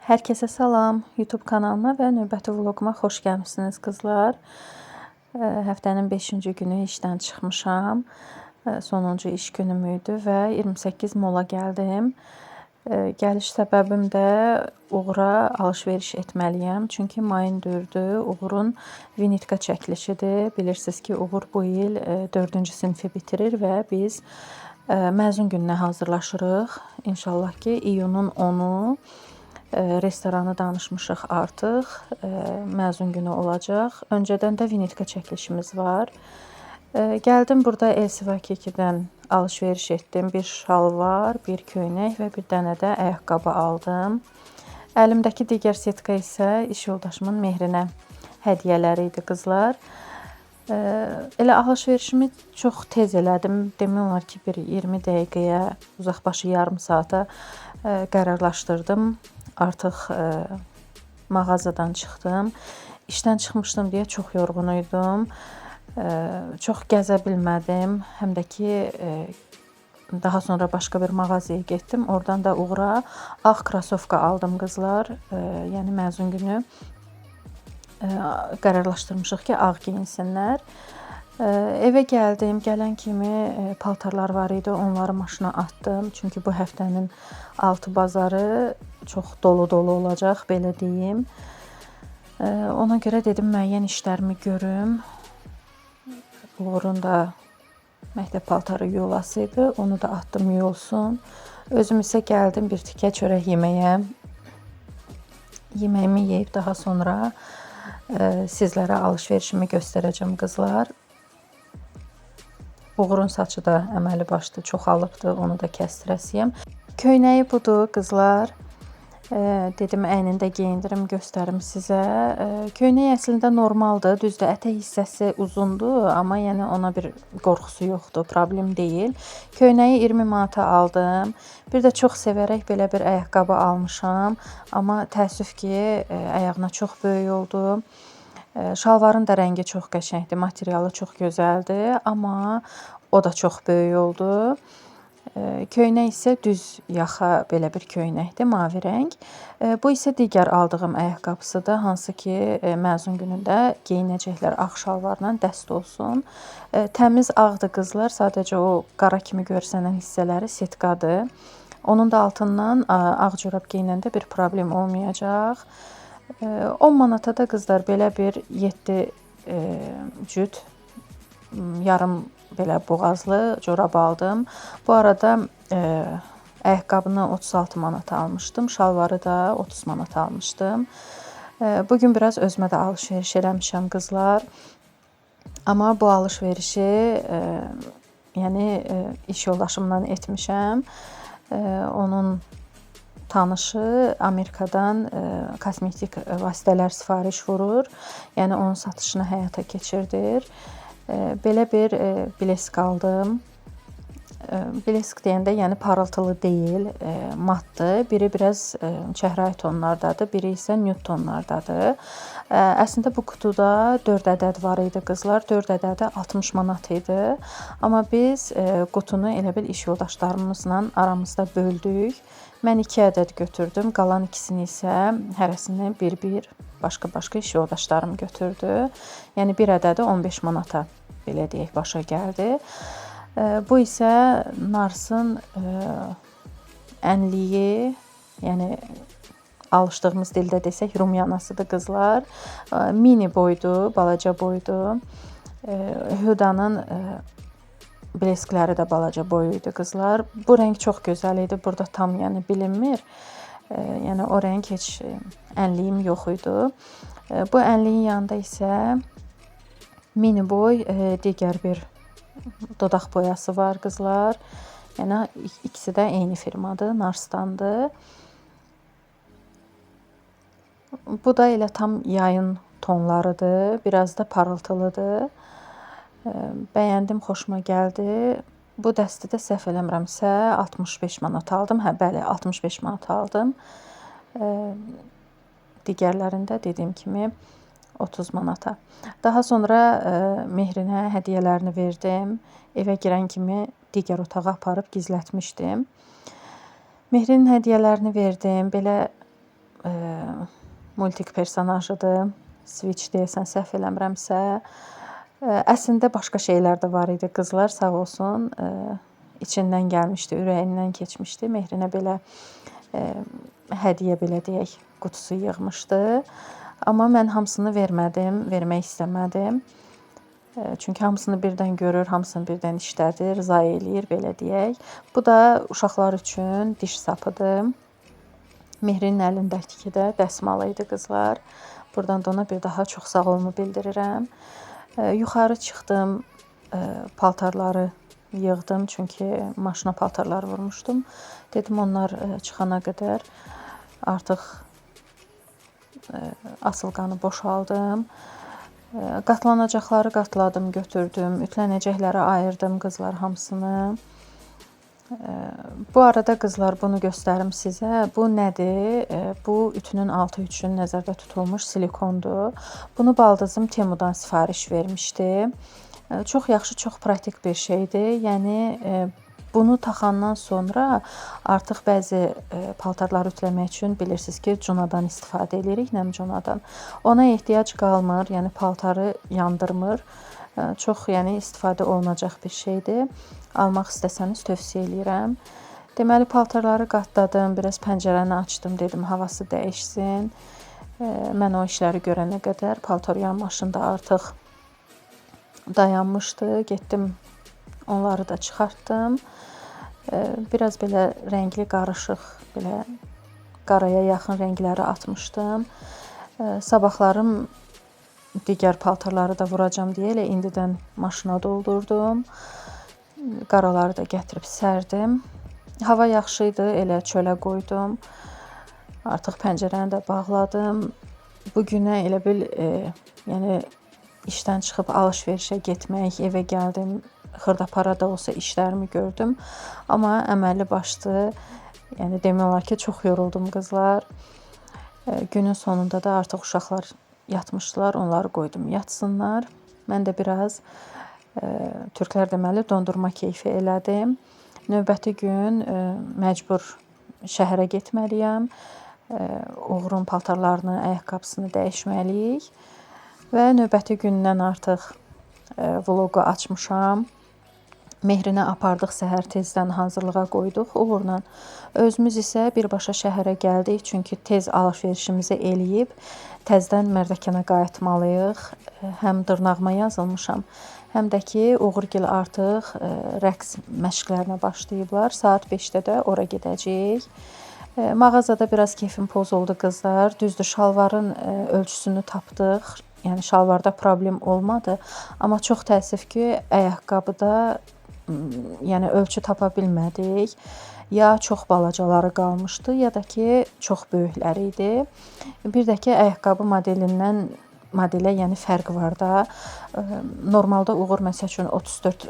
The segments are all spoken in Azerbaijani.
Hər kəsə salam, YouTube kanalıma və növbəti vloquma xoş gəlmisiniz qızlar. Həftənin 5-ci günü işdən çıxmışam. Sonuncu iş günüm idi və 28 mola gəldim. Gəliş səbəbim də Uğur'a alış-veriş etməliyəm. Çünki mayın 4-ü Uğur'un Vinitka çəkilişidir. Bilirsiniz ki, Uğur bu il 4-cü sinifi bitirir və biz məzun gününə hazırlaşırıq. İnşallah ki, iyunun 10-u restoranı danışmışıq artıq. Məzun günü olacaq. Öncədən də Vinitka çəkilişimiz var. Gəldim burada LCV2-dən alış-veriş etdim. Bir şalvar, bir köynək və bir dənə də ayaqqabı aldım. Əlimdəki digər setka isə iş yoldaşımın Mehrinə hədiyyələri idi qızlar. Elə alış-verişimi çox tez elədim. Demək olar ki, bir 20 dəqiqəyə, uzaqbaşı yarım saata qərarlaşdırdım. Artıq mağazadan çıxdım. İşdən çıxmışdım deyə çox yorğun idim. Çox gəzə bilmədim. Həm də ki, daha sonra başqa bir mağazaya getdim. Oradan da Uğur'a ağ krasovka aldım qızlar. Yəni məzun günü qərarlaşdırmışıq ki, ağ giyinsinlər. Evə gəldim. Gələn kimi paltarlar var idi. Onları maşına atdım. Çünki bu həftənin 6 bazarı çox dolu-dolu olacaq, belə deyim. Ona görə dedim, müəyyən işlərimi görüm. Uğur'un da məktəb paltarı yulasıydı. Onu da atdım yuyulsun. Özüm isə gəldim bir tikə çörək yeməyə. Yeməyimi yeyib daha sonra sizlərə alış-verişimi göstərəcəm qızlar. Uğur'un saçı da əməli başlı çoxalıbdı. Onu da kəsdirəsiyəm. Köynəyi budur qızlar. Dedim əynində geyindirim, göstərim sizə. Köynək əslində normaldır. Düzdür, ətək hissəsi uzundur, amma yəni ona bir qorxusu yoxdur, problem deyil. Köynəyi 20 manata aldım. Bir də çox sevərək belə bir ayaqqabı almışam. Amma təəssüf ki, ayağına çox böyük oldu. Şalvarın da rəngi çox qəşəngdir, materialı çox gözəldir, amma o da çox böyük oldu. Köynək isə düz yaxa belə bir köynəkdir, mavi rəng. Bu isə digər aldığım ayaqqabısıdır, hansı ki, məzun günündə geyinəcəklər ağ şalvarla dəst olsun. Təmiz ağdır qızlar, sadəcə o qara kimi görsənən hissələri setkadır. Onun da altından ağ corab geyinəndə bir problem olmayacaq. 10 manata da qızlar belə bir 7 cüt yarım belə boğazlı corab aldım. Bu arada ayaqqabını 36 manata almışdım. Şalvarı da 30 manata almışdım. Bugün biraz özümə də alış-veriş eləmişəm qızlar. Amma bu alış-verişi yəni iş yoldaşımla etmişəm. Onun tanışı Amerikadan kosmetik vasitələr sifariş vurur. Yəni onun satışını həyata keçirdir. Belə bir blesk aldım. Blesk deyəndə yəni parıltılı deyil, matdır. Biri biraz çəhrayı tonlardadır, biri isə nude tonlardadır. Əslində bu qutuda 4 ədəd var idi qızlar. 4 ədədi 60 manat idi. Amma biz qutunu elə bil iş yoldaşlarımızla aramızda böldük. Mən 2 ədəd götürdüm. Qalan ikisini isə hərəsini bir-bir başqa-başqa iş yoldaşlarım götürdü. Yəni bir ədədi 15 manata belə deyək başa gəldi. Bu isə Narsın ənliyi, yəni alışdığımız dildə desək rumyanasıdır qızlar. Mini boydur, balaca boydur. Hüdanın bleskləri də balaca boy idi qızlar. Bu rəng çox gözəl idi. Burada tam yəni bilinmir. Yəni o rəng heç ənliyim yox idi. Bu ənliyin yanında isə mini boy digər bir dodaq boyası var qızlar. Yəni ikisi də eyni firmadır, Narsdandır. Bu da elə tam yayın tonlarıdır. Biraz da parıltılıdır. Bəyəndim, xoşuma gəldi. Bu dəstədə səhv eləmirəmsə 65 manat aldım. Hə, bəli, 65 manat aldım. Digərlərində dediyim kimi 30 manata. Daha sonra Mehrinə hədiyyələrini verdim. Evə girən kimi digər otağa aparıb gizlətmişdim. Mehrinin hədiyyələrini verdim. Belə multik personajıdır. Switch deyəsən səhv eləmirəmsə. Əslində başqa şeylər də var idi. Qızlar sağ olsun, içindən gəlmişdi, ürəyindən keçmişdi. Mehrinə belə hədiyyə belə deyək, qutusu yığmışdı. Amma mən hamısını vermədim, vermək istəmədim. Çünki hamısını birdən görür, hamısını birdən işlədir, zay eləyir, belə deyək. Bu da uşaqlar üçün diş sapıdır. Mehrinin əlindəki də dəsmalı idi qızlar. Buradan da ona bir daha çox sağ olunu bildirirəm. Yuxarı çıxdım, paltarları yığdım, çünki maşına paltarlar vurmuşdum. Dedim onlar çıxana qədər artıq asılqanı boşaldım. Qatlanacaqları qatladım, götürdüm. Ütlənəcəkləri ayırdım qızlar hamısını. Bu arada qızlar bunu göstərim sizə. Bu nədir? Bu ütünün altı üçün nəzərdə tutulmuş silikondur. Bunu baldızım Temudan sifariş vermişdi. Çox yaxşı, çox pratik bir şeydir. Yəni bunu taxandan sonra artıq bəzi paltarları ütüləmək üçün bilirsiniz ki, cunadan istifadə edirik, nəm cunadan. Ona ehtiyac qalmır, yəni paltarı yandırmır. Çox yəni istifadə olunacaq bir şeydir. Almaq istəsəniz tövsiyə eləyirəm. Deməli paltarları qatladım, biraz pəncərəni açdım, dedim havası dəyişsin. Mən o işləri görənə qədər paltar yanmaşında artıq dayanmışdı. Getdim, onları da çıxartdım. Biraz belə rəngli qarışıq, belə qaraya yaxın rəngləri atmışdım. Sabahlarım digər paltarları da vuracam deyə elə indidən maşına doldurdum. Qaraları da gətirib sərdim. Hava yaxşı idi, elə çölə qoydum. Artıq pəncərəni də bağladım. Bu günə elə bil, yəni işdən çıxıb alış-verişə getmək, evə gəldim. Xırdapara da olsa işlərimi gördüm. Amma əməlli başlı, yəni demək olar ki, çox yoruldum qızlar. Günün sonunda da artıq uşaqlar yatmışdılar, onları qoydum yatsınlar. Mən də biraz türklər deməli dondurma keyfi elədim. Növbəti gün məcbur şəhərə getməliyəm. Uğurun paltarlarını, ayaqqabısını dəyişməliyik. Və növbəti gündən artıq vloqu açmışam. Mehrinə apardıq, səhər tezdən hazırlığa qoyduq Uğurla. Özümüz isə birbaşa şəhərə gəldik, çünki tez alış-verişimizi eləyib təzədən Mərdəkana qayıtmalıyıq. Həm dırnağıma yazılmışam, həm də ki, Uğurgil artıq rəqs məşqlərinə başlayıblar. Saat 5-də də ora gedəcəyik. Mağazada biraz keyfim pozuldu qızlar. Düzdür, şalvarın ölçüsünü tapdıq. Yəni şalvarda problem olmadı. Amma çox təəssüf ki, ayaqqabıda yəni ölçü tapa bilmədik. Ya çox balacaları qalmışdı, ya da ki, çox böyükləri idi. Bir də ki, ayaqqabı modelindən modelə yəni fərq var da. Normalda Uğur məsəl üçün 34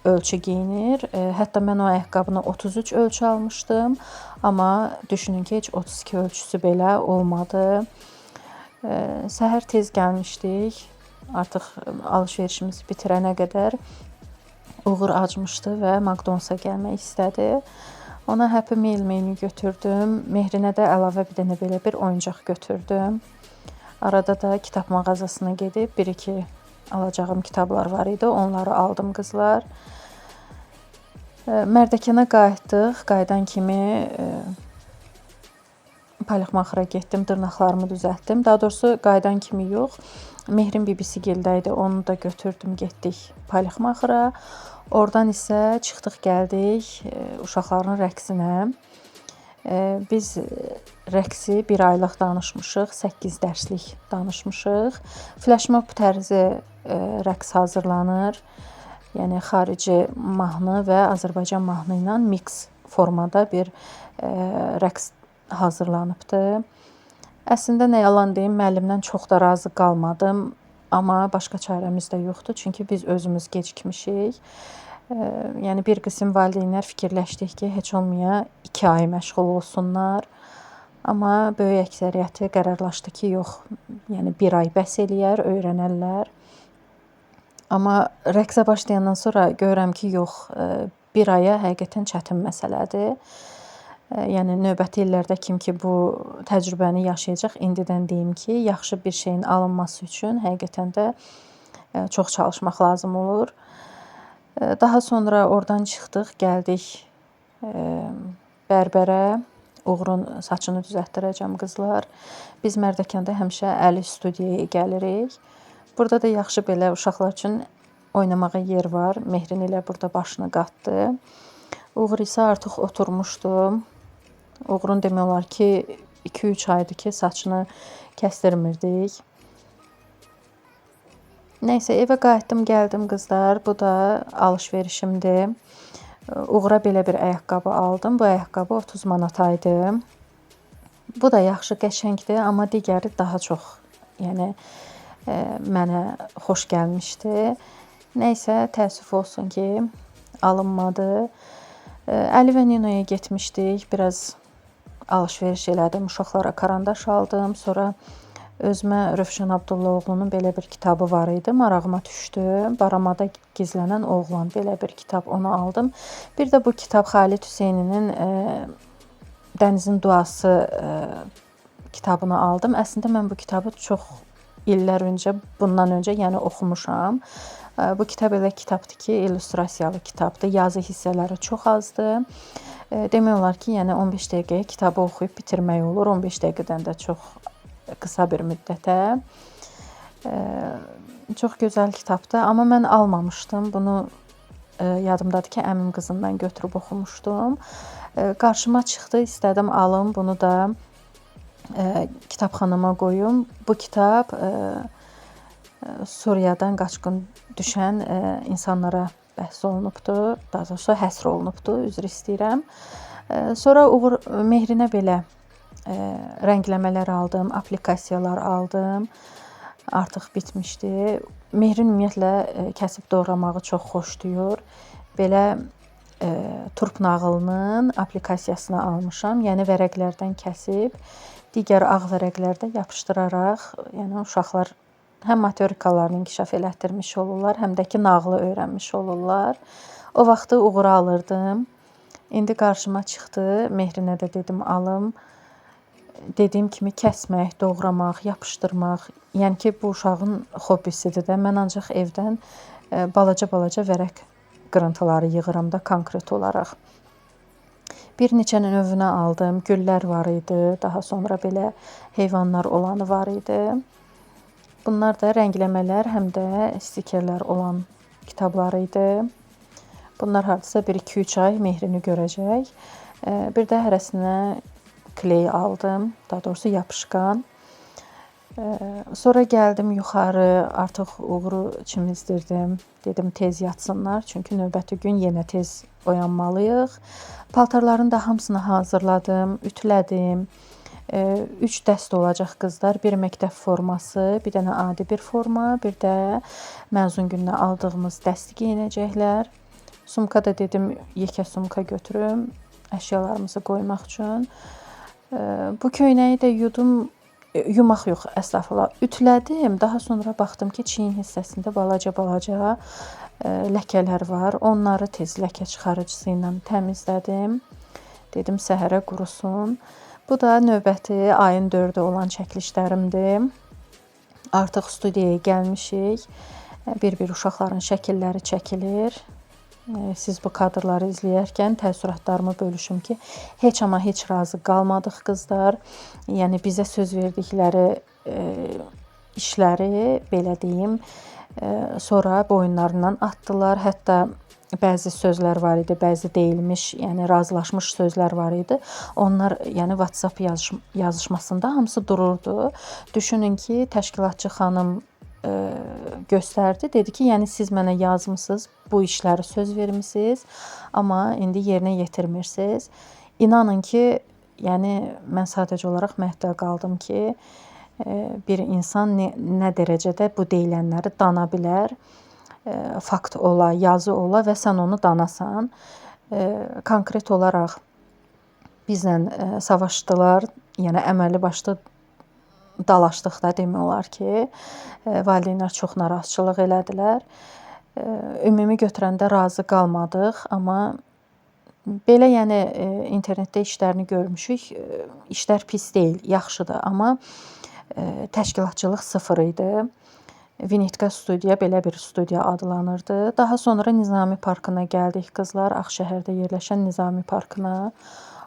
ölçü geyinir. Hətta mən o ayaqqabını 33 ölçü almışdım. Amma düşünün ki, heç 32 ölçüsü belə olmadı. Səhər tez gəlmişdik. Artıq alış-verişimizi bitirənə qədər Uğur acmışdı və McDonald's-a gəlmək istədi. Ona Happy Meal menü götürdüm. Mehrinə də əlavə bir dənə belə bir oyuncaq götürdüm. Arada da kitab mağazasına gedib 1-2 alacağım kitablar var idi. Onları aldım qızlar. Mərdəkana qayıtdıq. Qayıdan kimi parixmaxıra getdim, dırnaqlarımı düzəltdim. Daha doğrusu qayıdan kimi yox. Mehrin bibisi gildə idi. Onu da götürdüm, getdik parixmaxıra. Oradan isə çıxdıq, gəldik uşaqların rəqsinə. Biz rəqsi 1 aylıq danışmışıq, 8 dərslik danışmışıq. Flashmob tərzi rəqs hazırlanır. Yəni xarici mahnı və Azərbaycan mahnı ilə mix formada bir rəqs hazırlanıbdı. Əslində nə yalan deyim, müəllimdən çox da razı qalmadım. Amma başqa çarəmiz də yoxdur, çünki biz özümüz gecikmişik. Yəni bir qism valideynlər fikirləşdik ki, heç olmaya 2 ay məşğul olsunlar. Amma böyük əksəriyyəti qərarlaşdı ki, yox, yəni 1 ay bəs eləyər, öyrənərlər. Amma rəqsə başlayandan sonra görürəm ki, yox, 1 aya həqiqətən çətin məsələdir. Yəni növbəti illərdə kim ki bu təcrübəni yaşayacaq, indidən deyim ki, yaxşı bir şeyin alınması üçün həqiqətən də çox çalışmaq lazım olur. Daha sonra oradan çıxdıq, gəldik bərbərə. Uğurun saçını düzəltdirəcəm qızlar. Biz Mərdəkanda həmişə Əli studiyaya gəlirik. Burada da yaxşı belə uşaqlar üçün oynamağa yer var. Mehrin ilə burada başını qatdı. Uğur isə artıq oturmuşdu. Uğurun demək olar ki 2-3 aydır ki saçını kəsdirmirdik. Nəysə evə qayıtdım, gəldim qızlar. Bu da alış-verişimdir. Uğura belə bir ayaqqabı aldım. Bu ayaqqabı 30 manata idi. Bu da yaxşı, qəşəngdir, amma digəri daha çox, yəni mənə xoş gəlmişdi. Nəysə, təəssüf olsun ki, alınmadı. Əli və Ninoya getmişdik. Biraz alış-veriş elədim. Uşaqlara karandaş aldım. Sonra özümə Rövşən Abdullaoğlunun belə bir kitabı var idi. Marağıma düşdü. Baramada gizlənən oğlan belə bir kitab, onu aldım. Bir də bu kitab Xalid Hüseyninin Dənizin Duası kitabını aldım. Əslində mən bu kitabı çox illər öncə, bundan öncə yəni oxumuşam. Bu kitab elə kitabdır ki, illüstrasiyalı kitabdır. Yazı hissələri çox azdır. Demək olar ki, yəni 15 dəqiqəyə kitabı oxuyub bitirmək olur. 15 dəqiqədən də çox qısa bir müddətə. Çox gözəl kitabdır, amma mən almamışdım. Bunu yadımdadır ki, əmim qızından götürüb oxumuşdum. Qarşıma çıxdı, istədim alım, bunu da kitabxanama qoyum. Bu kitab Suriyadan qaçqın düşən insanlara bəhs olunubdur, daha doğrusu həsr olunubdur, üzr istəyirəm. Sonra Uğur Mehrinə belə rəngləmələr aldım, aplikasiyalar aldım. Artıq bitmişdi. Mehrin ümumiyyətlə kəsib doğramağı çox xoşlayır. Belə turp nağılının aplikasiyasını almışam. Yəni vərəqlərdən kəsib, digər ağ vərəqlərdə yapışdıraraq, yəni uşaqlar həm motorikalarını inkişaf elətdirmiş olurlar, həm də ki nağılı öyrənmiş olurlar. O vaxtı Uğura alırdım. İndi qarşıma çıxdı. Mehrinə də dedim alım. Dediyim kimi kəsmək, doğramaq, yapışdırmaq, yəni ki bu uşağın hobbisidir də. Mən ancaq evdən balaca-balaca vərəq qırıntıları yığıram da konkret olaraq. Bir neçə növünə aldım. Güllər var idi. Daha sonra belə heyvanlar olanı var idi. Bunlar da rəngləmələr, həm də stikerlər olan kitablar idi. Bunlar hardasa 1-2-3 ay Mehrini görəcək. Bir də hərəsinə kley aldım, daha doğrusu yapışqan. Sonra gəldim yuxarı, artıq Uğuru çimizdirdim. Dedim tez yatsınlar, çünki növbəti gün yenə tez oyanmalıyıq. Paltarların da hamısını hazırladım, ütülədim. 3 dəst olacaq qızlar, bir məktəb forması, bir dənə adi bir forma, bir də məzun gününə aldığımız dəsti geyinəcəklər. Sumka da dedim, yekə sumka götürüm, əşyalarımızı qoymaq üçün. Bu köynəyi də yumaq yox, əstəğfurullah, ütülədim. Daha sonra baxdım ki, çiyin hissəsində balaca-balaca ləkələr var. Onları tez ləkə çıxarıcısı ilə təmizlədim. Dedim, səhərə qurusun. Bu da növbəti ayın 4-ü olan çəkilişlərimdir. Artıq studiyaya gəlmişik. Bir-bir uşaqların şəkilləri çəkilir. Siz bu kadrları izləyərkən təəssüratlarımı bölüşüm ki, heç amma heç razı qalmadıq qızlar. Yəni bizə söz verdikləri işləri, belə deyim, sonra boyunlarından atdılar. Hətta bəzi sözlər var idi, bəzi deyilmiş, yəni razılaşmış sözlər var idi. Onlar, yəni WhatsApp yazışmasında hamısı dururdu. Düşünün ki, təşkilatçı xanım göstərdi. Dedi ki, yəni siz mənə yazmısınız, bu işləri söz vermisiniz, amma indi yerinə yetirmirsiniz. İnanın ki, yəni mən sadəcə olaraq məhtəl qaldım ki, bir insan nə dərəcədə bu deyilənləri dana bilər, fakt ola, yazı ola və sən onu danasan. Konkret olaraq bizlə savaşdılar, yəni əməlli başlı dalaşdıq da demək olar ki, valideynlər çox narazıçılıq elədilər. Ümumi götürəndə razı qalmadıq, amma Belə, yəni, internetdə işlərini görmüşük. İşlər pis deyil, yaxşıdır, amma təşkilatçılıq sıfır idi. Vinitka studiya belə bir studiya adlanırdı. Daha sonra Nizami parkına gəldik qızlar, Ağşəhərdə yerləşən Nizami parkına.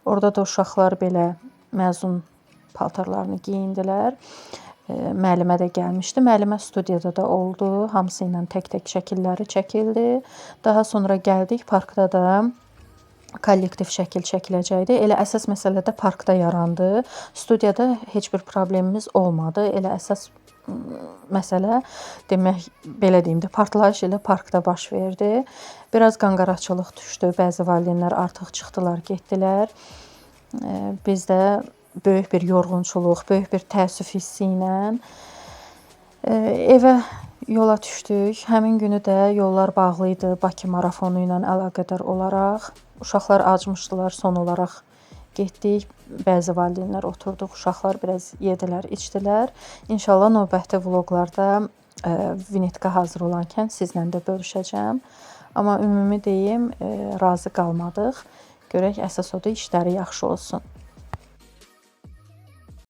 Orada da uşaqlar belə məzun paltarlarını geyindilər. Müəllimə də gəlmişdi. Müəllimə studiyada da oldu. Hamısı ilə tək-tək şəkilləri çəkildi. Daha sonra gəldik, parkda da kollektiv şəkil çəkiləcəkdi. Elə əsas məsələ də parkda yarandı. Studiyada heç bir problemimiz olmadı. Elə əsas məsələ demək, belə deyim də, partlayış elə parkda baş verdi. Biraz qanqaraçılıq düşdü. Bəzi valideynlər artıq çıxdılar, getdilər. Biz də böyük bir yorğunçuluq, böyük bir təəssüf hissi ilə evə yola düşdük. Həmin günü də yollar bağlı idi Bakı marafonu ilə əlaqədar olaraq. Uşaqlar acmışdılar, son olaraq getdik. Bəzi valideynlər oturduq, uşaqlar biraz yedilər, içdilər. İnşallah növbəti vloqlarda Vinitka hazır olankən sizlə də bölüşəcəm. Amma ümumi deyim, razı qalmadıq. Görək əsas odur işləri yaxşı olsun.